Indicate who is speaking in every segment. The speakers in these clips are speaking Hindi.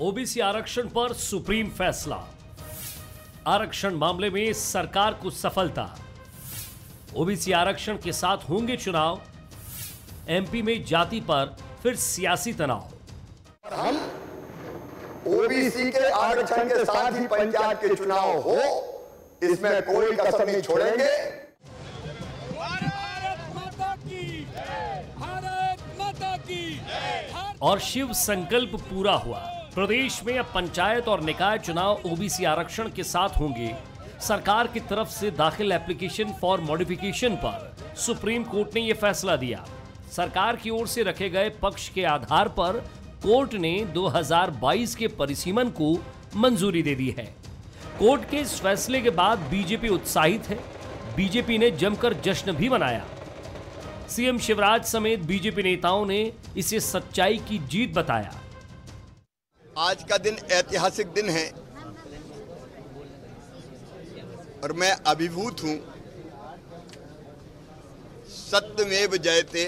Speaker 1: ओबीसी आरक्षण पर सुप्रीम फैसला। आरक्षण मामले में सरकार को सफलता। ओबीसी आरक्षण के साथ होंगे चुनाव। एमपी में जाति पर फिर सियासी तनाव।
Speaker 2: हम ओबीसी के आरक्षण के साथ ही पंचायत के चुनाव हो, इसमें कोई कसर नहीं छोड़ेंगे।
Speaker 3: भारत माता की, भारत माता की।
Speaker 1: और शिव संकल्प पूरा हुआ। प्रदेश में अब पंचायत और निकाय चुनाव ओबीसी आरक्षण के साथ होंगे। सरकार की तरफ से दाखिल एप्लीकेशन फॉर मॉडिफिकेशन पर सुप्रीम कोर्ट ने यह फैसला दिया। सरकार की ओर से रखे गए पक्ष के आधार पर कोर्ट ने 2022 के परिसीमन को मंजूरी दे दी है। कोर्ट के इस फैसले के बाद बीजेपी उत्साहित है। बीजेपी ने जमकर जश्न भी मनाया। सीएम शिवराज समेत बीजेपी नेताओं ने इसे सच्चाई की जीत बताया।
Speaker 2: आज का दिन ऐतिहासिक दिन है और मैं अभिभूत हूं। सत्यमेव जयते,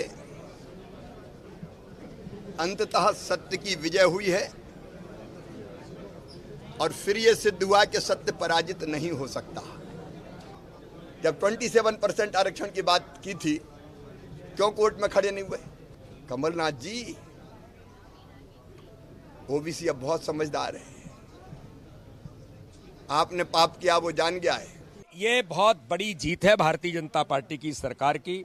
Speaker 2: अंततः सत्य की विजय हुई है और फिर यह सिद्ध हुआ कि सत्य पराजित नहीं हो सकता। जब 27% आरक्षण की बात की थी, क्यों कोर्ट में खड़े नहीं हुए? कमलनाथ जी, ओबीसी अब बहुत समझदार है। आपने पाप किया वो जान गया है।
Speaker 4: ये बहुत बड़ी जीत है भारतीय जनता पार्टी की सरकार की।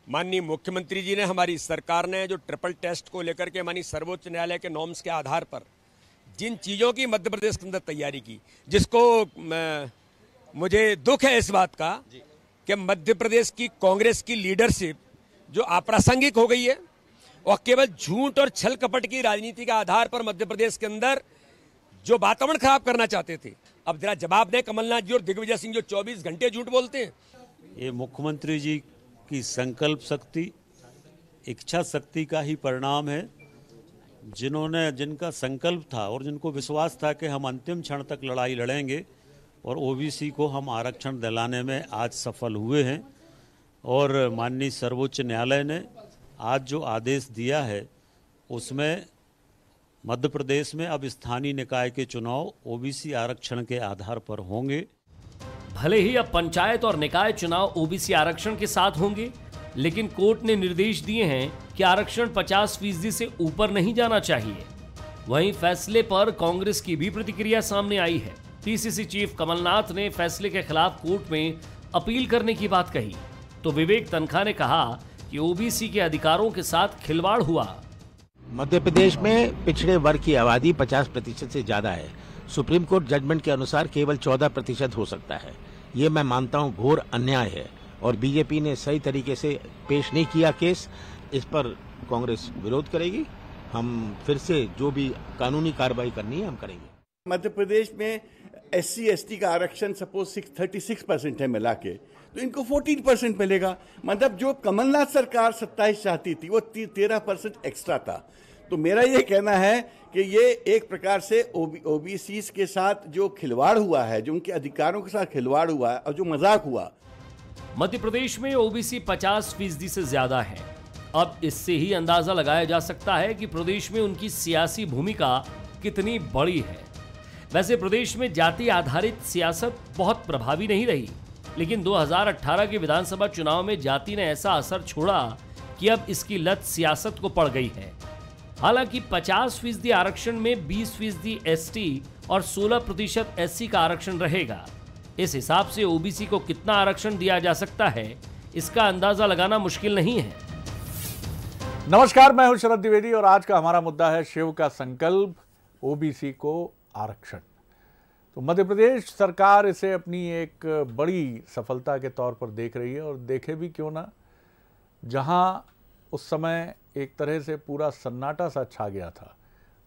Speaker 4: माननीय मुख्यमंत्री जी ने, हमारी सरकार ने जो ट्रिपल टेस्ट को लेकर के माननीय सर्वोच्च न्यायालय के नॉर्म्स के आधार पर जिन चीज़ों की मध्य प्रदेश के अंदर तैयारी की, जिसको मुझे दुख है इस बात का कि मध्य प्रदेश की कांग्रेस की लीडरशिप जो अप्रासंगिक हो गई है और केवल झूठ और छल कपट की राजनीति के आधार पर मध्य प्रदेश के अंदर जो वातावरण खराब करना चाहते थे, अब जरा जवाब दें कमलनाथ जी और दिग्विजय सिंह जो 24 घंटे झूठ बोलते हैं।
Speaker 5: ये मुख्यमंत्री जी की संकल्प शक्ति, इच्छा शक्ति का ही परिणाम है। जिनका संकल्प था और जिनको विश्वास था कि हम अंतिम क्षण तक लड़ाई लड़ेंगे और ओबीसी को हम आरक्षण दिलाने में आज सफल हुए हैं। और माननीय सर्वोच्च न्यायालय ने आज जो आदेश दिया है उसमें मध्य प्रदेश में अब स्थानीय निकाय के चुनाव ओबीसी आरक्षण के आधार पर होंगे।
Speaker 1: भले ही अब पंचायत और निकाय चुनाव ओबीसी आरक्षण के साथ होंगे, लेकिन कोर्ट ने निर्देश दिए हैं कि आरक्षण 50% से ऊपर नहीं जाना चाहिए। वहीं फैसले पर कांग्रेस की भी प्रतिक्रिया सामने आई है। पीसीसी चीफ कमलनाथ ने फैसले के खिलाफ कोर्ट में अपील करने की बात कही, तो विवेक तन्खा ने कहा कि ओबीसी के अधिकारों के साथ खिलवाड़ हुआ।
Speaker 6: मध्य प्रदेश में पिछड़े वर्ग की आबादी 50% से ज्यादा है। सुप्रीम कोर्ट जजमेंट के अनुसार केवल 14% हो सकता है। ये मैं मानता हूँ घोर अन्याय है और बीजेपी ने सही तरीके से पेश नहीं किया केस। इस पर कांग्रेस विरोध करेगी। हम फिर से जो भी कानूनी कार्रवाई करनी है हम करेंगे।
Speaker 7: मध्य प्रदेश में SC/ST का आरक्षण सपोज 36% है मिला के, तो इनको 14% मिलेगा। मतलब जो कमलनाथ सरकार 27 चाहती थी वो 13% एक्स्ट्रा था। तो मेरा ये कहना है कि ये एक प्रकार से ओबीसी के साथ जो खिलवाड़ हुआ है, जो उनके अधिकारों के साथ खिलवाड़ हुआ है और जो मजाक हुआ।
Speaker 1: मध्य प्रदेश में ओबीसी 50% से ज्यादा है। अब इससे ही अंदाजा लगाया जा सकता है कि प्रदेश में उनकी सियासी भूमिका कितनी बड़ी है। वैसे प्रदेश में जाति आधारित सियासत बहुत प्रभावी नहीं रही, लेकिन 2018 के विधानसभा चुनाव में जाति ने ऐसा असर छोड़ा कि अब इसकी लत सियासत को पड़ गई है। हालांकि 50% आरक्षण में 20% ST और 16% SC का आरक्षण रहेगा। इस हिसाब से ओबीसी को कितना आरक्षण दिया जा सकता है, इसका अंदाजा लगाना मुश्किल नहीं है।
Speaker 8: नमस्कार, मैं हूं शरद द्विवेदी और आज का हमारा मुद्दा है शिव का संकल्प, ओबीसी को आरक्षण। तो मध्य प्रदेश सरकार इसे अपनी एक बड़ी सफलता के तौर पर देख रही है और देखे भी क्यों ना। जहां उस समय एक तरह से पूरा सन्नाटा सा छा गया था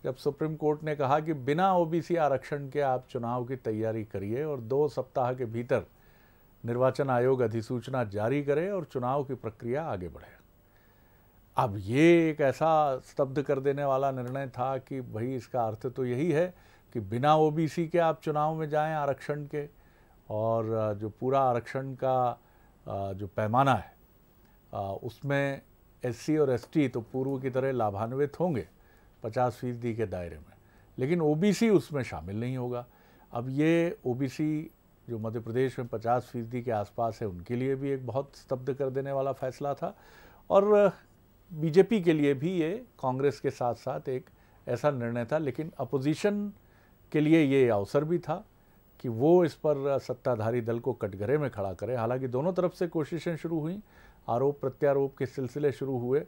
Speaker 8: जब सुप्रीम कोर्ट ने कहा कि बिना ओबीसी आरक्षण के आप चुनाव की तैयारी करिए और 2 सप्ताह के भीतर निर्वाचन आयोग अधिसूचना जारी करे और चुनाव की प्रक्रिया आगे बढ़े। अब ये एक ऐसा स्तब्ध कर देने वाला निर्णय था कि भाई इसका अर्थ तो यही है कि बिना ओबीसी के आप चुनाव में जाएं आरक्षण के, और जो पूरा आरक्षण का जो पैमाना है उसमें SC और ST तो पूर्व की तरह लाभान्वित होंगे 50% के दायरे में, लेकिन ओबीसी उसमें शामिल नहीं होगा। अब ये ओबीसी जो मध्य प्रदेश में 50% के आसपास है, उनके लिए भी एक बहुत स्तब्ध कर देने वाला फैसला था, और बीजेपी के लिए भी ये कांग्रेस के साथ साथ एक ऐसा निर्णय था। लेकिन अपोजिशन के लिए ये अवसर भी था कि वो इस पर सत्ताधारी दल को कटघरे में खड़ा करे। हालांकि दोनों तरफ से कोशिशें शुरू हुई, आरोप प्रत्यारोप के सिलसिले शुरू हुए,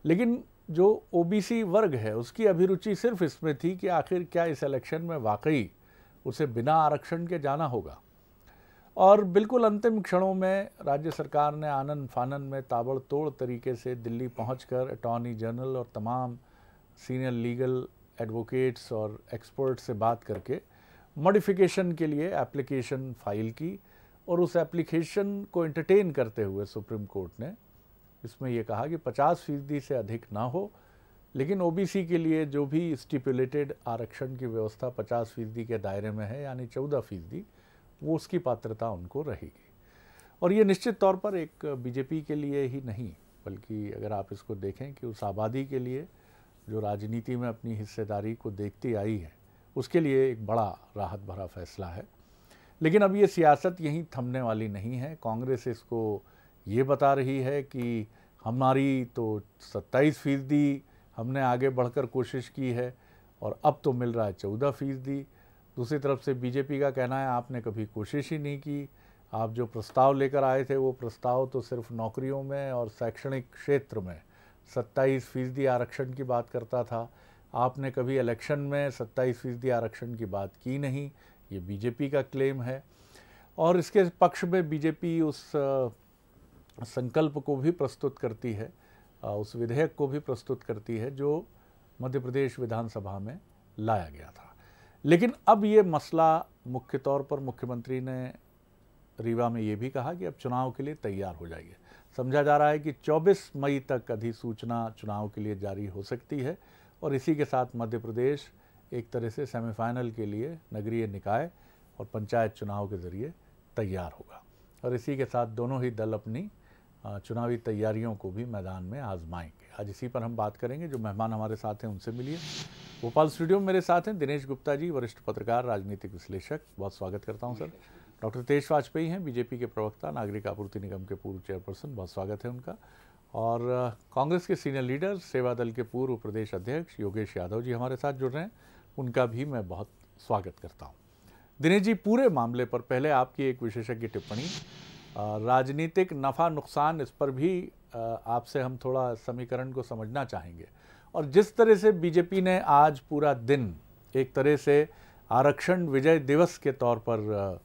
Speaker 8: लेकिन जो ओबीसी वर्ग है उसकी अभिरुचि सिर्फ इसमें थी कि आखिर क्या इस इलेक्शन में वाकई उसे बिना आरक्षण के जाना होगा। और बिल्कुल अंतिम क्षणों में राज्य सरकार ने आनन फानन में ताबड़तोड़ तरीके से दिल्ली पहुंचकर अटॉर्नी जनरल और तमाम सीनियर लीगल एडवोकेट्स और एक्सपर्ट से बात करके मॉडिफिकेशन के लिए एप्लीकेशन फाइल की, और उस एप्लीकेशन को एंटरटेन करते हुए सुप्रीम कोर्ट ने इसमें यह कहा कि 50% से अधिक ना हो, लेकिन ओबीसी के लिए जो भी स्टिपुलेटेड आरक्षण की व्यवस्था 50% के दायरे में है, यानी 14%, वो उसकी पात्रता उनको रहेगी। और ये निश्चित तौर पर एक बीजेपी के लिए ही नहीं, बल्कि अगर आप इसको देखें कि उस आबादी के लिए जो राजनीति में अपनी हिस्सेदारी को देखती आई है, उसके लिए एक बड़ा राहत भरा फैसला है। लेकिन अब ये सियासत यहीं थमने वाली नहीं है। कांग्रेस इसको ये बता रही है कि हमारी तो 27% हमने आगे बढ़कर कोशिश की है और अब तो मिल रहा है 14%। दूसरी तरफ से बीजेपी का कहना है आपने कभी कोशिश ही नहीं की, आप जो प्रस्ताव लेकर आए थे वो प्रस्ताव तो सिर्फ नौकरियों में और शैक्षणिक क्षेत्र में 27% आरक्षण की बात करता था, आपने कभी इलेक्शन में 27% आरक्षण की बात की नहीं। ये बीजेपी का क्लेम है। और इसके पक्ष में बीजेपी उस संकल्प को भी प्रस्तुत करती है, उस विधेयक को भी प्रस्तुत करती है जो मध्य प्रदेश विधानसभा में लाया गया था। लेकिन अब ये मसला मुख्य तौर पर मुख्यमंत्री ने रीवा में ये भी कहा कि अब चुनाव के लिए तैयार हो जाइए। समझा जा रहा है कि 24 मई तक अधिसूचना चुनाव के लिए जारी हो सकती है, और इसी के साथ मध्य प्रदेश एक तरह से सेमीफाइनल के लिए नगरीय निकाय और पंचायत चुनाव के ज़रिए तैयार होगा। और इसी के साथ दोनों ही दल अपनी चुनावी तैयारियों को भी मैदान में आजमाएंगे। आज इसी पर हम बात करेंगे। जो मेहमान हमारे साथ हैं उनसे मिलिए। भोपाल स्टूडियो में मेरे साथ हैं दिनेश गुप्ता जी, वरिष्ठ पत्रकार, राजनीतिक विश्लेषक। बहुत स्वागत करता हूं सर। डॉक्टर तेज वाजपेयी हैं, बीजेपी के प्रवक्ता, नागरिक आपूर्ति निगम के पूर्व चेयरपर्सन। बहुत स्वागत है उनका। और कांग्रेस के सीनियर लीडर, सेवा दल के पूर्व प्रदेश अध्यक्ष योगेश यादव जी हमारे साथ जुड़ रहे हैं, उनका भी मैं बहुत स्वागत करता हूँ। दिनेश जी, पूरे मामले पर पहले आपकी एक विशेषज्ञ टिप्पणी, राजनीतिक नफ़ा नुकसान, इस पर भी आपसे हम थोड़ा समीकरण को समझना चाहेंगे। और जिस तरह से बीजेपी ने आज पूरा दिन एक तरह से आरक्षण विजय दिवस के तौर पर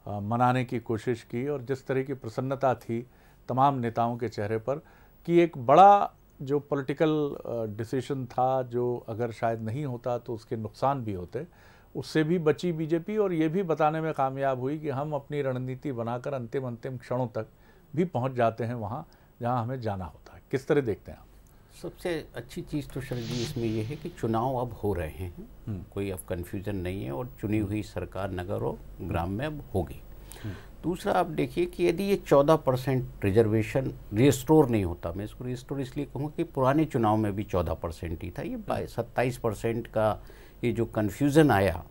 Speaker 8: मनाने की कोशिश की, और जिस तरह की प्रसन्नता थी तमाम नेताओं के चेहरे पर कि एक बड़ा जो पॉलिटिकल डिसीजन था, जो अगर शायद नहीं होता तो उसके नुकसान भी होते, उससे भी बची बीजेपी, और ये भी बताने में कामयाब हुई कि हम अपनी रणनीति बनाकर अंतिम क्षणों तक भी पहुंच जाते हैं वहां जहां हमें जाना होता है। किस तरह देखते हैं आप?
Speaker 9: सबसे अच्छी चीज़ तो शरद जी इसमें यह है कि चुनाव अब हो रहे हैं, कोई अब कन्फ्यूज़न नहीं है, और चुनी हुई सरकार नगर और ग्राम में अब होगी। दूसरा, आप देखिए कि यदि ये 14% रिजर्वेशन रिस्टोर नहीं होता, मैं इसको रिस्टोर इसलिए कहूँगा कि पुराने चुनाव में भी 14% ही था, ये 27% का ये जो कन्फ्यूज़न आया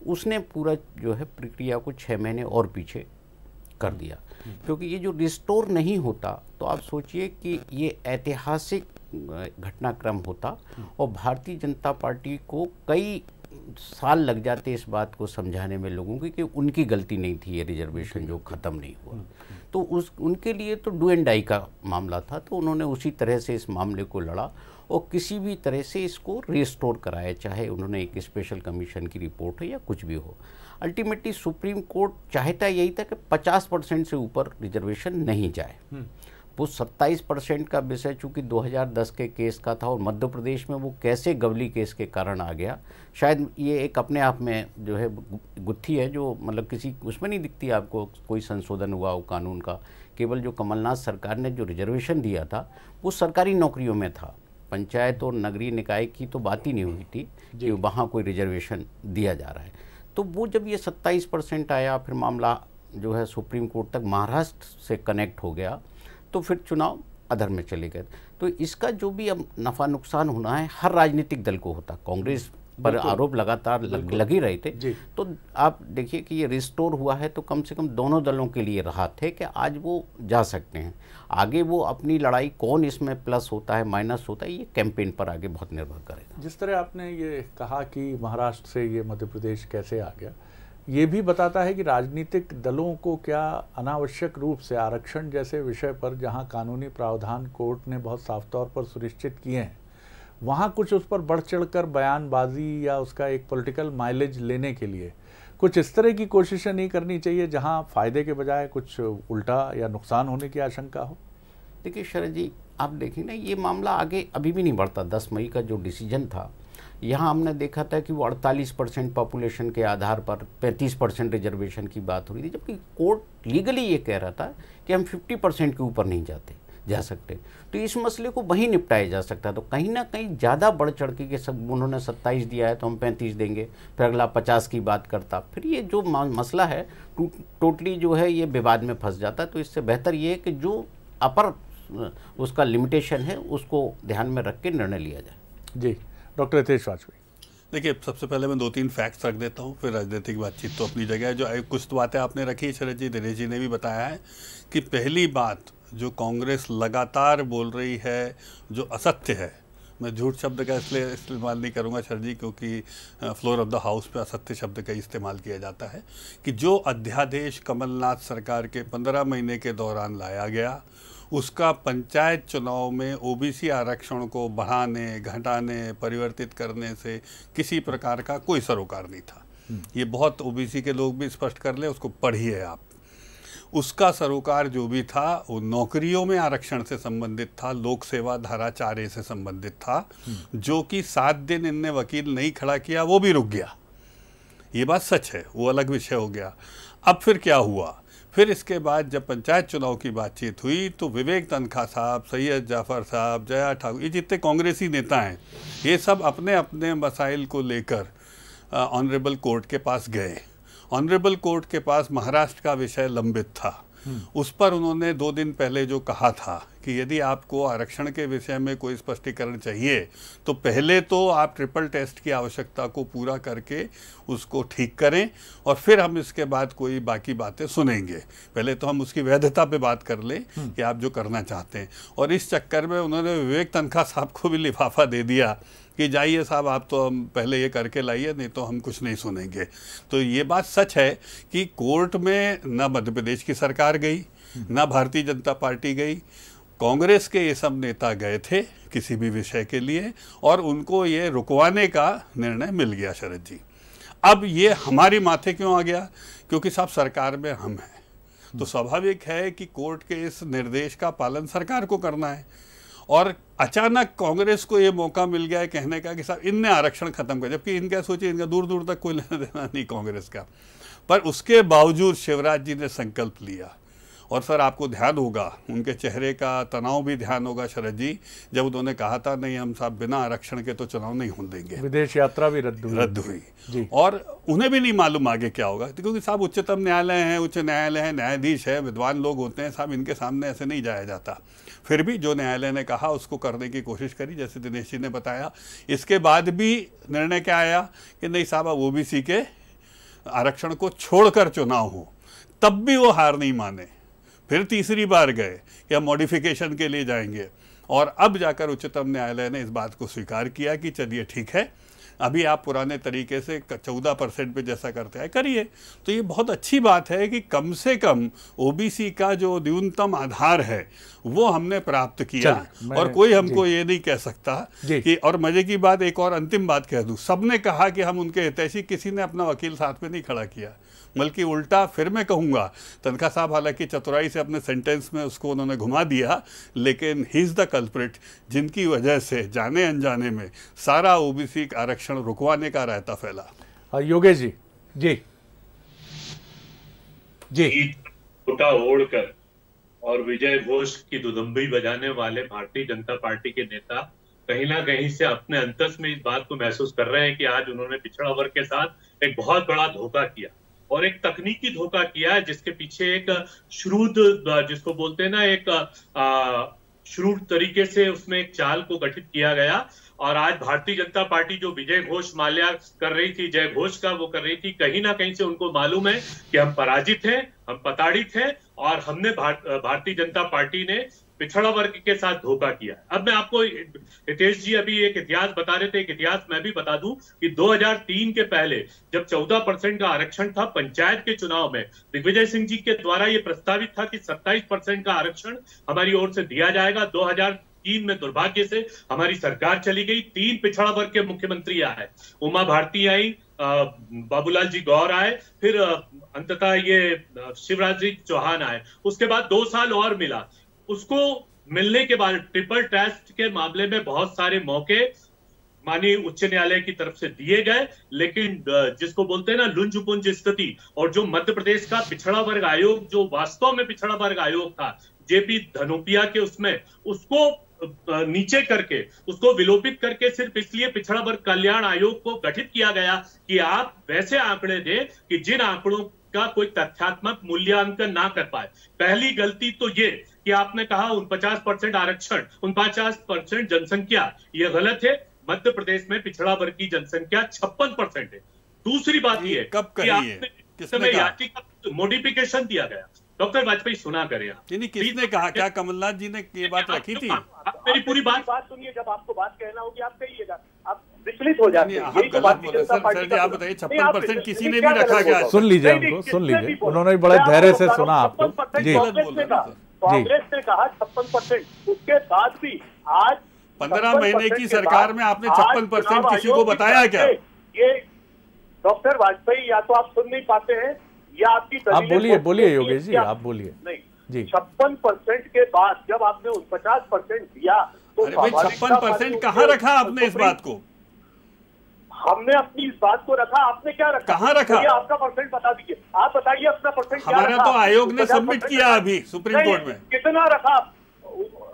Speaker 9: उसने पूरा जो है प्रक्रिया को 6 महीने और पीछे कर दिया। क्योंकि ये जो रिस्टोर नहीं होता तो आप सोचिए कि ये ऐतिहासिक घटनाक्रम होता, और भारतीय जनता पार्टी को कई साल लग जाते इस बात को समझाने में लोगों की कि उनकी गलती नहीं थी ये रिजर्वेशन जो ख़त्म नहीं हुआ। तो उनके लिए तो डू एंड डाई का मामला था, तो उन्होंने उसी तरह से इस मामले को लड़ा और किसी भी तरह से इसको रिस्टोर कराया, चाहे उन्होंने एक स्पेशल कमीशन की रिपोर्ट हो या कुछ भी हो। अल्टीमेटली सुप्रीम कोर्ट चाहता यही था कि 50% से ऊपर रिजर्वेशन नहीं जाए। वो 27% का विषय चूंकि 2010 के केस का था, और मध्य प्रदेश में वो कैसे गवली केस के कारण आ गया, शायद ये एक अपने आप में जो है गुत्थी है, जो मतलब किसी उसमें नहीं दिखती आपको कोई संशोधन हुआ हो कानून का। केवल जो कमलनाथ सरकार ने जो रिजर्वेशन दिया था वो सरकारी नौकरियों में था, पंचायत और नगरीय निकाय की तो बात ही नहीं हुई थी कि वहाँ कोई रिजर्वेशन दिया जा रहा है। तो वो जब ये 27% आया, फिर मामला जो है सुप्रीम कोर्ट तक महाराष्ट्र से कनेक्ट हो गया, तो फिर चुनाव अधर में चले गए। तो इसका जो भी अब नफ़ा नुकसान होना है हर राजनीतिक दल को होता, कांग्रेस पर आरोप लगातार लग ही रहे थे। तो आप देखिए कि ये रिस्टोर हुआ है तो कम से कम दोनों दलों के लिए राहत है कि आज वो जा सकते हैं आगे। वो अपनी लड़ाई कौन इसमें प्लस होता है माइनस होता है, ये कैंपेन पर आगे बहुत निर्भर करेगा।
Speaker 8: जिस तरह आपने ये कहा कि महाराष्ट्र से ये मध्य प्रदेश कैसे आ गया, ये भी बताता है कि राजनीतिक दलों को क्या अनावश्यक रूप से आरक्षण जैसे विषय पर, जहां कानूनी प्रावधान कोर्ट ने बहुत साफ तौर पर सुनिश्चित किए हैं, वहां कुछ उस पर बढ़ चढ़कर बयानबाजी या उसका एक पॉलिटिकल माइलेज लेने के लिए कुछ इस तरह की कोशिशें नहीं करनी चाहिए जहां फायदे के बजाय कुछ उल्टा या नुकसान होने की आशंका हो।
Speaker 9: देखिए शरद जी, आप देखिए ना, ये मामला आगे अभी भी नहीं बढ़ता। 10 मई का जो डिसीजन था, यहाँ हमने देखा था कि वो 48% पॉपुलेशन के आधार पर 35% रिजर्वेशन की बात हो रही थी, जबकि कोर्ट लीगली ये कह रहा था कि हम 50% के ऊपर नहीं जा सकते। तो इस मसले को वहीं निपटाया जा सकता है। तो कहीं ना कहीं ज़्यादा बढ़ चढ़ के सब उन्होंने 27 दिया है तो हम 35 देंगे, फिर अगला 50 की बात करता, फिर ये जो मसला है टोटली जो है ये विवाद में फंस जाता है। तो इससे बेहतर ये है कि जो अपर उसका लिमिटेशन है उसको ध्यान में रख के निर्णय लिया जाए।
Speaker 8: जी डॉक्टर हितेश वाजपेयी।
Speaker 10: देखिए, सबसे पहले मैं 2-3 फैक्ट्स रख देता हूँ, फिर राजनीतिक बातचीत तो अपनी जगह है। जो कुछ तो बातें आपने रखी शरद जी, दिनेश जी ने भी बताया है कि पहली बात जो कांग्रेस लगातार बोल रही है जो असत्य है, मैं झूठ शब्द का इसलिए इस्तेमाल नहीं करूंगा शरद जी क्योंकि फ्लोर ऑफ द हाउस पे असत्य शब्द का इस्तेमाल किया जाता है, कि जो अध्यादेश कमलनाथ सरकार के 15 महीने के दौरान लाया गया उसका पंचायत चुनाव में ओबीसी आरक्षण को बढ़ाने, घटाने, परिवर्तित करने से किसी प्रकार का कोई सरोकार नहीं था। ये बहुत ओबीसी के लोग भी स्पष्ट कर ले, उसको पढ़िए आप। उसका सरोकार जो भी था वो नौकरियों में आरक्षण से संबंधित था, लोक सेवा धारा 4A से संबंधित था, जो कि 7 दिन इनने वकील नहीं खड़ा किया, वो भी रुक गया। ये बात सच है, वो अलग विषय हो गया। अब फिर क्या हुआ, फिर इसके बाद जब पंचायत चुनाव की बातचीत हुई तो विवेक तनखा साहब, सैयद जाफर साहब, जया ठाकुर, ये जितने कांग्रेसी नेता हैं, ये सब अपने अपने मसाइल को लेकर ऑनरेबल कोर्ट के पास गए। ऑनरेबल कोर्ट के पास महाराष्ट्र का विषय लंबित था। उस पर उन्होंने 2 दिन पहले जो कहा था कि यदि आपको आरक्षण के विषय में कोई स्पष्टीकरण चाहिए तो पहले तो आप ट्रिपल टेस्ट की आवश्यकता को पूरा करके उसको ठीक करें और फिर हम इसके बाद कोई बाकी बातें सुनेंगे। पहले तो हम उसकी वैधता पे बात कर लें कि आप जो करना चाहते हैं। और इस चक्कर में उन्होंने विवेक तनखा साहब को भी लिफाफा दे दिया कि जाइए साहब, आप तो हम पहले ये करके लाइए, नहीं तो हम कुछ नहीं सुनेंगे। तो ये बात सच है कि कोर्ट में न मध्य प्रदेश की सरकार गई, न भारतीय जनता पार्टी गई, कांग्रेस के ये सब नेता गए थे किसी भी विषय के लिए और उनको ये रुकवाने का निर्णय मिल गया शरद जी। अब ये हमारी माथे क्यों आ गया? क्योंकि साहब सरकार में हम हैं, तो स्वाभाविक है कि कोर्ट के इस निर्देश का पालन सरकार को करना है। और अचानक कांग्रेस को ये मौका मिल गया है कहने का कि साहब इनने आरक्षण खत्म कर, जबकि इनका सोचिए इनका दूर दूर तक कोई लेना देना नहीं कांग्रेस का। पर उसके बावजूद शिवराज जी ने संकल्प लिया। और सर आपको ध्यान होगा, उनके चेहरे का तनाव भी ध्यान होगा शरद जी, जब उन्होंने कहा था नहीं हम साहब बिना आरक्षण के तो चुनाव नहीं होने देंगे।
Speaker 8: विदेश यात्रा भी रद्द हुई
Speaker 10: और उन्हें भी नहीं मालूम आगे क्या होगा, क्योंकि साहब उच्चतम न्यायालय है, उच्च न्यायालय है, न्यायाधीश है, विद्वान लोग होते हैं साहब, इनके सामने ऐसे नहीं जाया जाता। फिर भी जो न्यायालय ने कहा उसको करने की कोशिश करी, जैसे दिनेश जी ने बताया। इसके बाद भी निर्णय क्या आया कि नहीं साहब अब ओबीसी के आरक्षण को छोड़कर चुनाव हो, तब भी वो हार नहीं माने। फिर तीसरी बार गए कि हम मॉडिफिकेशन के लिए जाएंगे और अब जाकर उच्चतम न्यायालय ने इस बात को स्वीकार किया कि चलिए ठीक है, अभी आप पुराने तरीके से 14% पे जैसा करते हैं करिए। तो ये बहुत अच्छी बात है कि कम से कम ओबीसी का जो न्यूनतम आधार है वो हमने प्राप्त किया और कोई हमको ये नहीं कह सकता कि। और मजे की बात, एक और अंतिम बात कह दूं, सबने कहा कि हम उनके हितैषी, किसी ने अपना वकील साथ में नहीं खड़ा किया, बल्कि उल्टा फिर मैं कहूँगा तनखा साहब हालांकि चतुराई से अपने सेंटेंस में उसको उन्होंने घुमा दिया, लेकिन ही इज़ द कल्प्रिट जिनकी वजह से जाने अनजाने में सारा ओबीसी आरक्षण रुकवाने का रायता फैला।
Speaker 8: योगेश जी जी
Speaker 11: छोटा ओढ़कर और विजय घोष की दुदुम्बी बजाने वाले भारतीय जनता पार्टी के नेता कहीं ना कहीं से अपने अंतस में इस बात को महसूस कर रहे हैं कि आज उन्होंने पिछड़ा वर्ग के साथ एक बहुत बड़ा धोखा किया और एक तकनीकी धोखा किया है, जिसके पीछे एक श्रूद, जिसको बोलते हैं ना, एक श्रूड तरीके से उसमें एक चाल को गठित किया गया और आज भारतीय जनता पार्टी जो विजय घोष माल्या कर रही थी, जय घोष का वो कर रही थी, कहीं ना कहीं से उनको मालूम है कि हम पराजित हैं, हम प्रताड़ित हैं और हमने भारतीय जनता पार्टी ने पिछड़ा वर्ग के साथ धोखा किया। अब मैं आपको, हितेश जी अभी एक इतिहास बता रहे थे, एक इतिहास मैं भी बता दूं कि 2003 के पहले जब 14% का आरक्षण था पंचायत के चुनाव में, दिग्विजय सिंह जी के द्वारा यह प्रस्तावित था कि 27% का आरक्षण हमारी ओर से दिया जाएगा। 2003 में दुर्भाग्य से हमारी सरकार चली गई, 3 पिछड़ा वर्ग के मुख्यमंत्री आए, उमा भारती आई, बाबूलाल जी गौर आए, फिर अंततः ये शिवराज जी चौहान आए। उसके बाद 2 साल और मिला। उसको मिलने के बाद ट्रिपल टेस्ट के मामले में बहुत सारे मौके माननीय उच्च न्यायालय की तरफ से दिए गए, लेकिन जिसको बोलते हैं ना लुंज-पुंज स्थिति, और जो मध्य प्रदेश का पिछड़ा वर्ग आयोग जो वास्तव में पिछड़ा वर्ग आयोग था, जेपी धनोपिया के उसमें, उसको नीचे करके, उसको विलोपित करके सिर्फ इसलिए पिछड़ा वर्ग कल्याण आयोग को गठित किया गया कि आप वैसे आंकड़े दें कि जिन आंकड़ों का कोई तथ्यात्मक मूल्यांकन ना कर पाए। पहली गलती तो ये कि आपने कहा 49% आरक्षण, 49% जनसंख्या, ये गलत है। मध्य प्रदेश में पिछड़ा वर्ग की जनसंख्या 56% है। दूसरी बात ये
Speaker 10: कब
Speaker 11: कि आपने याचिका मॉडिफिकेशन दिया गया। डॉक्टर वाजपेयी सुना करें आप,
Speaker 10: किसने कहा? क्या कमलनाथ जी ने ये बात रखी थी?
Speaker 11: आप मेरी पूरी बात
Speaker 12: सुनिए, जब आपको बात कहना होगी आप कहिएगा, आप विचलित हो जाते हैं।
Speaker 10: सर जी आप बताइए, 56% किसी ने भी रखा क्या?
Speaker 8: सुन लीजिए हमको, सुन लीजिए, उन्होंने बड़े धैर्य से सुना आपको जी।
Speaker 12: कांग्रेस ने कहा 56%, उसके बाद भी आज
Speaker 10: 15 महीने की सरकार में आपने 56% किसी को बताया क्या?
Speaker 12: ये डॉक्टर वाजपेयी या तो आप सुन नहीं पाते हैं या आपकी,
Speaker 8: आप बोलिए योगेश जी, आप बोलिए।
Speaker 12: नहीं
Speaker 8: जी,
Speaker 12: 56% के बाद जब आपने 50% दिया तो
Speaker 10: 56% कहाँ रखा आपने इस बात को?
Speaker 12: हमने अपनी इस बात को रखा, आपने क्या रखा?
Speaker 10: कहाँ रखा?
Speaker 12: ये आपका परसेंट बता दीजिए, आप बताइए अपना परसेंट क्या
Speaker 10: हमारा
Speaker 12: रखा?
Speaker 10: तो आयोग ने सबमिट किया अभी सुप्रीम कोर्ट में।
Speaker 12: कितना रखा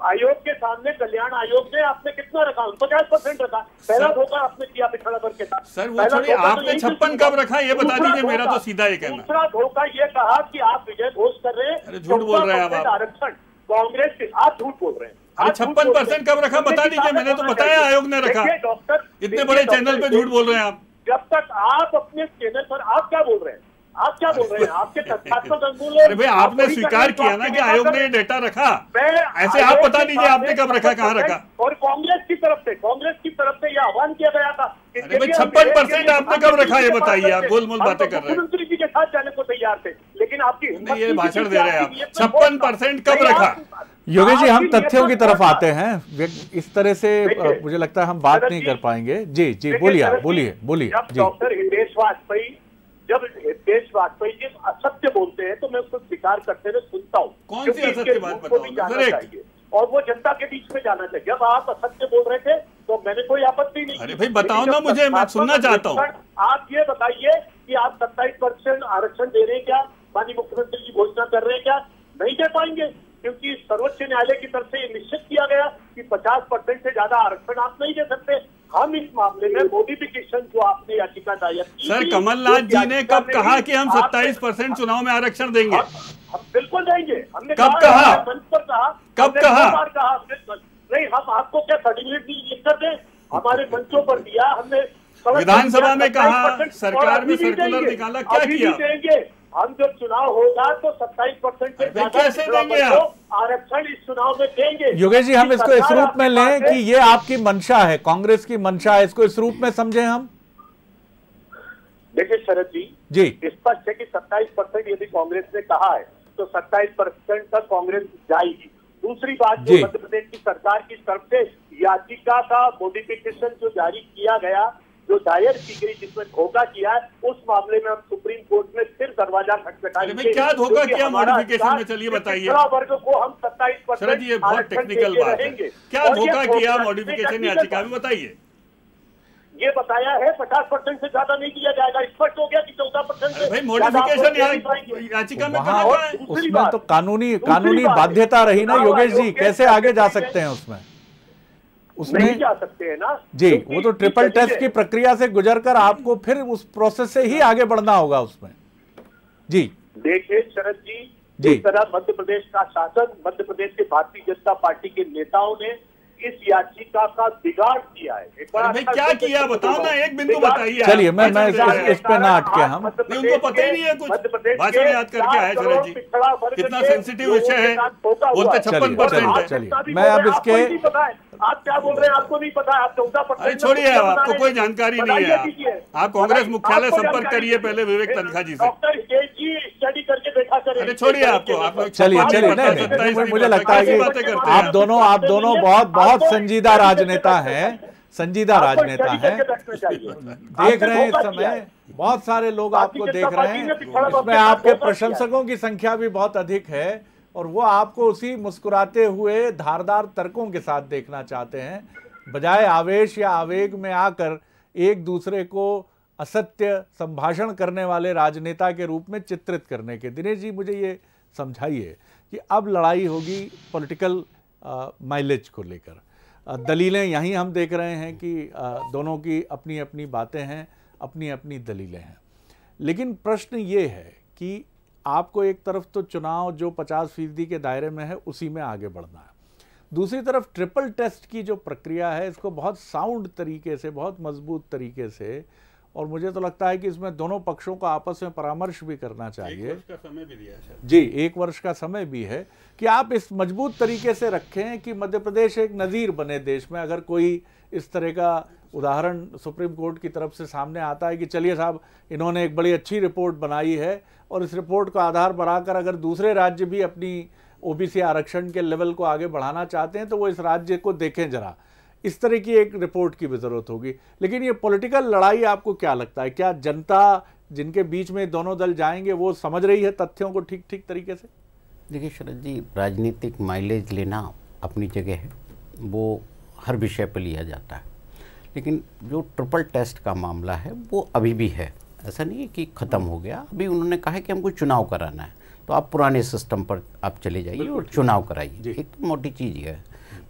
Speaker 12: आयोग के सामने? कल्याण आयोग ने आपने कितना रखा? 50% रखा। पहला धोखा आपने किया पिछड़ा वर्ग के साथ।
Speaker 10: सर वो छोड़िए, आपने 56 कब रखा ये बता दीजिए, मेरा तो सीधा ये कहना।
Speaker 12: दूसरा धोखा ये कहा कि आप विजय घोष कर रहे हैं,
Speaker 10: झूठ बोल रहे हैं आप।
Speaker 12: आरक्षण कांग्रेस के, आप झूठ बोल रहे हैं।
Speaker 10: 56% कब रखा बता दीजिए, मैंने तो बताया आयोग ने रखा।
Speaker 12: डॉक्टर
Speaker 10: इतने बड़े चैनल पे झूठ बोल रहे हैं आप।
Speaker 12: जब तक आप अपने चैनल पर, आप क्या बोल रहे हैं? आप क्या बोल रहे हैं? आपके तथ्यात्मक अंगूल।
Speaker 10: अरे भाई आपने स्वीकार किया ना कि आयोग ने ये डेटा रखा, ऐसे आप बता दीजिए आपने कब रखा, कहाँ रखा?
Speaker 12: और कांग्रेस की तरफ से यह आह्वान किया गया था।
Speaker 10: अरे भाई 56% आपने कब रखा ये बताइए, आप गोलमोल बातें कर रहे हैं।
Speaker 12: मुख्यमंत्री जी के साथ जाने को तैयार थे, लेकिन आपकी
Speaker 10: ये भाषण दे रहे हैं आप। 56% कब रखा?
Speaker 8: योगेश जी हम तत्यों की तरफ आते हैं, इस तरह से मुझे लगता है हम बात नहीं कर पाएंगे। जी जी बोलिए जी।
Speaker 12: जब हितेश वाजपेयी जी असत्य बोलते हैं तो मैं उसको स्वीकार करते हुए सुनता हूँ।
Speaker 10: कौन सी असत्य बात बताओ?
Speaker 12: और वो जनता के बीच में जाना चाहिए। जब आप असत्य बोल रहे थे तो मैंने कोई आपत्ति नहीं।
Speaker 10: अरे भाई बताओ ना मुझे, मैं सुनना चाहता हूँ।
Speaker 12: आप ये बताइए कि आप 27% आरक्षण दे रहे हैं क्या? माननीय मुख्यमंत्री जी घोषणा कर रहे हैं क्या? नहीं दे पाएंगे, क्योंकि सर्वोच्च न्यायालय की तरफ से ये निश्चित किया गया कि 50% से ज्यादा आरक्षण आप नहीं दे सकते। हम इस मामले में मॉडिफिकेशन जो आपने याचिका दायर की,
Speaker 10: सर कमलनाथ जी ने कब कहा कि हम 27% चुनाव में आरक्षण देंगे?
Speaker 12: हम बिल्कुल देंगे। हमने
Speaker 10: कब कहा?
Speaker 12: मंच पर कहा,
Speaker 10: कब कहा?
Speaker 12: नहीं, हम आपको क्या सर्टिफिकेट लिख कर दें? हमारे मंचों पर दिया हमने,
Speaker 10: विधानसभा में कहा, सरकार में सर्कुलर निकाला, क्या किया?
Speaker 12: देंगे हम, जब चुनाव होगा तो 27% से ज्यादा आरक्षण इस चुनाव में देंगे।
Speaker 8: योगेश जी हम इसको इस रूप में लें कि ये आपकी मंशा है, कांग्रेस की मंशा है, इसको इस रूप में समझें हम?
Speaker 12: देखिए शरद जी स्पष्ट है कि 27% यदि कांग्रेस ने कहा है तो 27% तक कांग्रेस जाएगी। दूसरी बात, जो मध्य प्रदेश की सरकार की तरफ से याचिका का मॉडिफिकेशन जो जारी किया गया, जो दायर की गई, जिसमें धोखा किया है, उस मामले में हम सुप्रीम कोर्ट में फिर दरवाजा खटखटाएंगे।
Speaker 10: क्या धोखा किया मॉडिफिकेशन में? चलिए बताइए।
Speaker 12: वर्ग को हम 27%
Speaker 10: ये बहुत टेक्निकल बात है। क्या धोखा किया मॉडिफिकेशन याचिका में, बताइए।
Speaker 12: ये बताया है 50% से ज्यादा नहीं दिया जाएगा। स्पष्ट हो गया कि 14%
Speaker 10: भाई मॉडिफिकेशन याचिका में कहा है,
Speaker 8: उसमें तो कानूनी बाध्यता रही ना योगेश जी, कैसे आगे जा सकते हैं उसमें?
Speaker 12: नहीं जा सकते हैं ना
Speaker 8: जी, वो तो ट्रिपल टेस्ट की प्रक्रिया से गुजरकर आपको फिर उस प्रोसेस से ही आगे बढ़ना होगा उसमें। जी
Speaker 12: देखिए शरद जी, जिस तरह मध्य प्रदेश का शासन, मध्य प्रदेश के भारतीय जनता पार्टी के नेताओं ने इस याचिका का बिगाड़ किया है। एक बार
Speaker 10: क्या किया बताओ ना, एक बिंदु बताइए।
Speaker 8: चलिए मैं इस पे ना अटके, हम
Speaker 10: उनको पता ही नहीं है कुछ, भाषण याद करके आए शरद जी, कितना सेंसिटिव विषय है, बोलते 56%।
Speaker 8: चलिए मैं अब इसके,
Speaker 12: आप क्या बोल रहे हैं, आपको नहीं पता, आप 14%।
Speaker 10: अरे छोड़िए, आपको कोई जानकारी नहीं है, आप कांग्रेस मुख्यालय संपर्क करिए पहले विवेक तनखा जी से।
Speaker 12: डॉक्टर स्टडी करके देखा करें।
Speaker 10: अरे छोड़िए, आपको
Speaker 8: चलिए नहीं, मुझे लगता है कि आप दोनों बहुत संजीदा राजनेता हैं, संजीदा राजनेता हैं, देख रहे हैं इस समय बहुत सारे लोग आपको देख रहे हैं, इसमें आपके प्रशंसकों की संख्या भी बहुत अधिक है और वो आपको उसी मुस्कुराते हुए धारदार तर्कों के साथ देखना चाहते हैं, बजाय आवेश या आवेग में आकर एक दूसरे को असत्य संभाषण करने वाले राजनेता के रूप में चित्रित करने के। दिनेश जी, मुझे ये समझाइए कि अब लड़ाई होगी पॉलिटिकल माइलेज को लेकर। दलीलें यहीं हम देख रहे हैं कि दोनों की अपनी अपनी बातें हैं, अपनी अपनी दलीलें हैं, लेकिन प्रश्न ये है कि आपको एक तरफ तो चुनाव जो 50% के दायरे में है उसी में आगे बढ़ना है, दूसरी तरफ ट्रिपल टेस्ट की जो प्रक्रिया है इसको बहुत साउंड तरीके से, बहुत मजबूत तरीके से, और मुझे तो लगता है कि इसमें दोनों पक्षों को आपस में परामर्श भी करना चाहिए।
Speaker 10: 1 वर्ष का समय भी दिया है
Speaker 8: जी, 1 वर्ष का समय भी है कि आप इस मजबूत तरीके से रखें कि मध्य प्रदेश एक नज़ीर बने देश में। अगर कोई इस तरह का उदाहरण सुप्रीम कोर्ट की तरफ से सामने आता है कि चलिए साहब, इन्होंने एक बड़ी अच्छी रिपोर्ट बनाई है और इस रिपोर्ट को आधार बनाकर अगर दूसरे राज्य भी अपनी ओबीसी आरक्षण के लेवल को आगे बढ़ाना चाहते हैं तो वो इस राज्य को देखें जरा, इस तरह की एक रिपोर्ट की भी जरूरत होगी। लेकिन ये पॉलिटिकल लड़ाई आपको क्या लगता है, क्या जनता जिनके बीच में दोनों दल जाएंगे वो समझ रही है तथ्यों को ठीक ठीक तरीके से?
Speaker 9: देखिए शरद जी, राजनीतिक माइलेज लेना अपनी जगह है, वो हर विषय पर लिया जाता है, लेकिन जो ट्रिपल टेस्ट का मामला है वो अभी भी है, ऐसा नहीं है कि ख़त्म हो गया। अभी उन्होंने कहा है कि हमको चुनाव कराना है, तो आप पुराने सिस्टम पर आप चले जाइए और चुनाव कराइए, एक तो मोटी चीज़ है।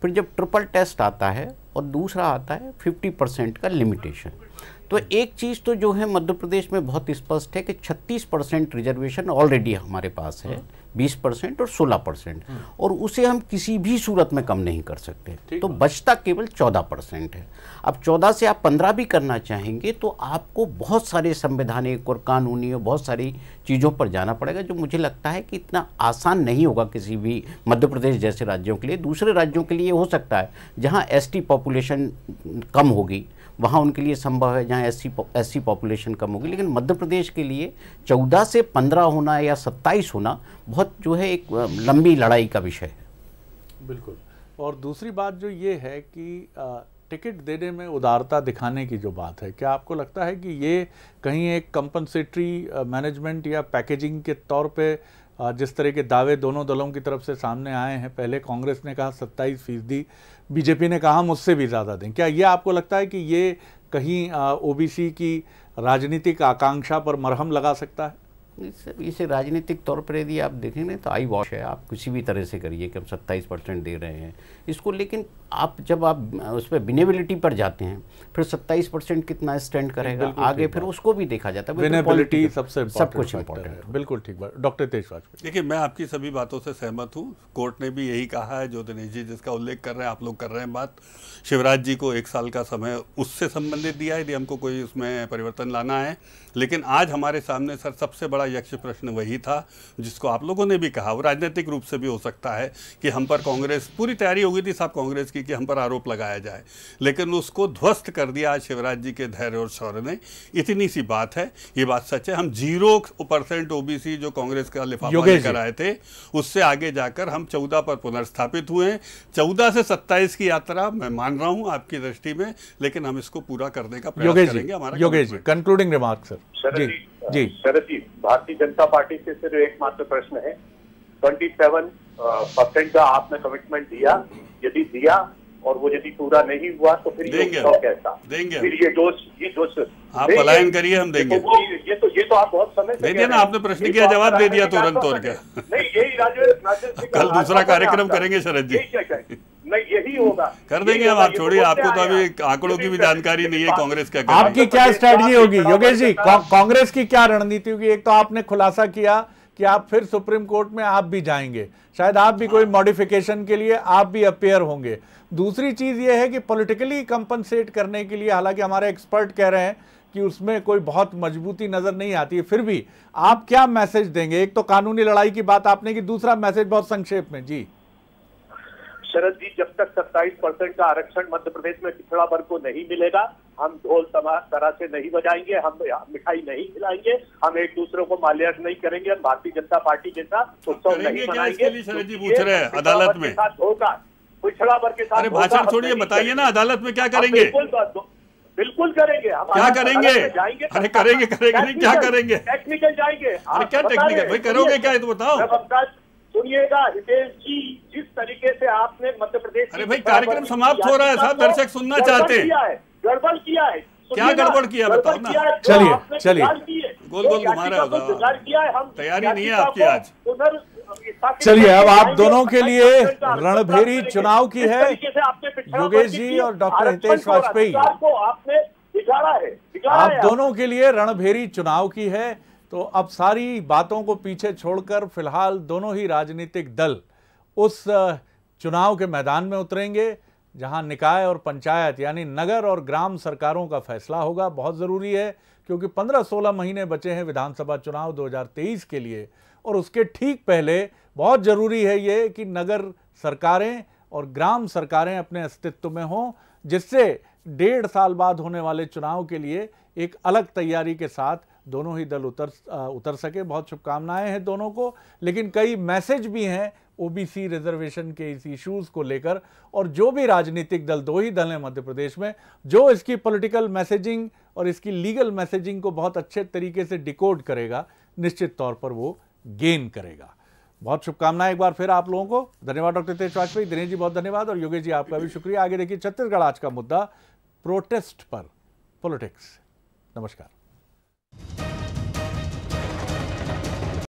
Speaker 9: फिर जब ट्रिपल टेस्ट आता है और दूसरा आता है 50% का लिमिटेशन, तो एक चीज़ तो जो है मध्य प्रदेश में बहुत स्पष्ट है कि 36% रिजर्वेशन ऑलरेडी हमारे पास है, 20% और 16%, और उसे हम किसी भी सूरत में कम नहीं कर सकते, तो बचता केवल 14% है। अब 14 से आप 15 भी करना चाहेंगे तो आपको बहुत सारे संवैधानिक और कानूनी और बहुत सारी चीज़ों पर जाना पड़ेगा, जो मुझे लगता है कि इतना आसान नहीं होगा किसी भी मध्य प्रदेश जैसे राज्यों के लिए। दूसरे राज्यों के लिए हो सकता है जहाँ एसटी पॉपुलेशन कम होगी वहाँ उनके लिए संभव है, जहाँ एससी पॉपुलेशन कम होगी, लेकिन मध्य प्रदेश के लिए 14 से 15 होना या 27 होना बहुत जो है एक लंबी लड़ाई का विषय है।
Speaker 8: बिल्कुल। और दूसरी बात जो ये है कि टिकट देने में उदारता दिखाने की जो बात है, क्या आपको लगता है कि ये कहीं एक कंपनसेटरी मैनेजमेंट या पैकेजिंग के तौर पे जिस तरह के दावे दोनों दलों की तरफ से सामने आए हैं, पहले कांग्रेस ने कहा 27%, बीजेपी ने कहा हम उससे भी ज़्यादा दें, क्या ये आपको लगता है कि ये कहीं ओबीसी की राजनीतिक आकांक्षा पर मरहम लगा सकता है?
Speaker 9: इसे राजनीतिक तौर पर यदि आप देखेंगे तो आई वॉश है, आप किसी भी तरह से करिए कि हम 27% दे रहे हैं इसको, लेकिन आप जब आप उस पर विनेबिलिटी पर जाते हैं फिर 27% कितना स्टैंड करेगा आगे, फिर उसको भी देखा जाता है।
Speaker 8: विनेबिलिटी सबसे
Speaker 9: सब कुछ इम्पोर्टेंट है।
Speaker 8: बिल्कुल ठीक बात। डॉक्टर तेज वाजपेयी,
Speaker 10: देखिए मैं आपकी सभी बातों से सहमत हूँ। कोर्ट ने भी यही कहा है जो दिनेश जी जिसका उल्लेख कर रहे हैं, आप लोग कर रहे हैं बात, शिवराज जी को 1 साल का समय उससे संबंधित दिया है यदि हमको कोई उसमें परिवर्तन लाना है। लेकिन आज हमारे सामने सर सबसे बड़ा यक्ष प्रश्न वही था जिसको आप लोगों ने भी कहा, वो राजनीतिक रूप से भी हो सकता है कि हम पर कांग्रेस, पूरी तैयारी हो गई थी साहब कांग्रेस की कि हम पर आरोप लगाया जाए, लेकिन उसको ध्वस्त कर दिया आज शिवराज जी के धैर्य और शौर्य ने। इतनी सी बात है, ये बात सच है। हम 0% ओबीसी जो कांग्रेस का लिफाफा लेकर आए थे उससे आगे जाकर हम 14 पर पुनर्स्थापित हुए हैं। 14 से 27 की यात्रा मैं मान रहा हूं आपकी दृष्टि में, लेकिन हम इसको पूरा करने का प्रयास करेंगे। हमारा
Speaker 8: Yogesh ji concluding remark sir.
Speaker 12: जी शरद जी, भारतीय जनता पार्टी से सिर्फ एकमात्र प्रश्न है, 27% का आपने कमिटमेंट दिया, यदि दिया और वो यदि पूरा नहीं हुआ तो फिर
Speaker 10: देंगे,
Speaker 12: ये कैसा
Speaker 10: देंगे
Speaker 12: फिर ये डोज
Speaker 10: आप पलायन करिए, हम देंगे।
Speaker 12: ये तो आप बहुत समय से
Speaker 10: दे दिया ना आपने, प्रश्न किया जवाब दे दिया तुरंत, और क्या
Speaker 12: नहीं यही राजेश
Speaker 10: कल दूसरा कार्यक्रम करेंगे शरद जी,
Speaker 12: नहीं यही होगा,
Speaker 10: कर देंगे हम। आप छोड़िए, आपको तो अभी आंकड़ों की भी जानकारी नहीं है कांग्रेस क्या
Speaker 8: आपकी क्या स्ट्रेटजी होगी योगेश जी, कांग्रेस की क्या रणनीति होगी? एक तो आपने खुलासा किया कि आप फिर सुप्रीम कोर्ट में आप भी जाएंगे, शायद आप भी कोई मॉडिफिकेशन के लिए आप भी अपेयर होंगे। दूसरी चीज ये है कि पॉलिटिकली कंपनसेट करने के लिए, हालांकि हमारे एक्सपर्ट कह रहे हैं कि उसमें कोई बहुत मजबूती नजर नहीं आती है, फिर भी आप क्या मैसेज देंगे? एक तो कानूनी लड़ाई की बात आपने की, दूसरा मैसेज बहुत संक्षेप में। जी
Speaker 12: शरद जी, जब तक 27% का आरक्षण मध्य प्रदेश में पिछड़ा वर्ग को नहीं मिलेगा, हम ढोल तरह से नहीं बजाएंगे, हम मिठाई नहीं खिलाएंगे, हम एक दूसरे को माल्यार्पण नहीं करेंगे, हम भारतीय जनता पार्टी जैसा उत्सव नहीं मनाएंगे।
Speaker 10: शरद जी पूछ रहे हैं अदालत में
Speaker 12: पिछड़ा वर्ग के साथ।
Speaker 10: अरे भाषण छोड़िए, बताइए ना अदालत में क्या करेंगे?
Speaker 12: बिल्कुल करेंगे। हम
Speaker 10: क्या करेंगे? अरे करेंगे नहीं, क्या करेंगे?
Speaker 12: टेक्निकल जाएंगे।
Speaker 10: अरे क्या टेक्निकल भाई, करोगे क्या ये तो बताओ।
Speaker 12: सुनिएगा हितेश जी, जिस तरीके से आपने मध्य प्रदेश,
Speaker 10: अरे भाई कार्यक्रम समाप्त हो रहा है साहब, दर्शक सुनना चाहते हैं।
Speaker 12: गड़बड़ किया है,
Speaker 10: क्या गड़बड़ किया बताओ ना।
Speaker 8: चलिए
Speaker 10: गोल गोल घुमा रहा है, तैयारी नहीं है आपकी आज।
Speaker 8: चलिए, अब आप दोनों के लिए रणभेरी चुनाव की है योगेश जी और डॉक्टर हितेश वाजपेयी। आप दोनों के लिए रणभेरी चुनाव की है। तो अब सारी बातों को पीछे छोड़कर फिलहाल दोनों ही राजनीतिक दल उस चुनाव के मैदान में उतरेंगे जहां निकाय और पंचायत यानी नगर और ग्राम सरकारों का फैसला होगा। बहुत ज़रूरी है क्योंकि 15-16 महीने बचे हैं विधानसभा चुनाव 2023 के लिए, और उसके ठीक पहले बहुत ज़रूरी है ये कि नगर सरकारें और ग्राम सरकारें अपने अस्तित्व में हों, जिससे 1.5 साल बाद होने वाले चुनाव के लिए एक अलग तैयारी के साथ दोनों ही दल उतर सके। बहुत शुभकामनाएं हैं दोनों को, लेकिन कई मैसेज भी हैं ओबीसी रिजर्वेशन के इस इश्यूज को लेकर। और जो भी राजनीतिक दल, 2 ही दल हैं मध्य प्रदेश में, जो इसकी पॉलिटिकल मैसेजिंग और इसकी लीगल मैसेजिंग को बहुत अच्छे तरीके से डिकोड करेगा, निश्चित तौर पर वो गेन करेगा। बहुत शुभकामनाएं एक बार फिर आप लोगों को। धन्यवाद डॉक्टर हितेश वाजपेयी, दिनेश जी बहुत धन्यवाद, और योगेश जी आपका भी शुक्रिया। आगे देखिए छत्तीसगढ़ आज का मुद्दा, प्रोटेस्ट पर पॉलिटिक्स। नमस्कार।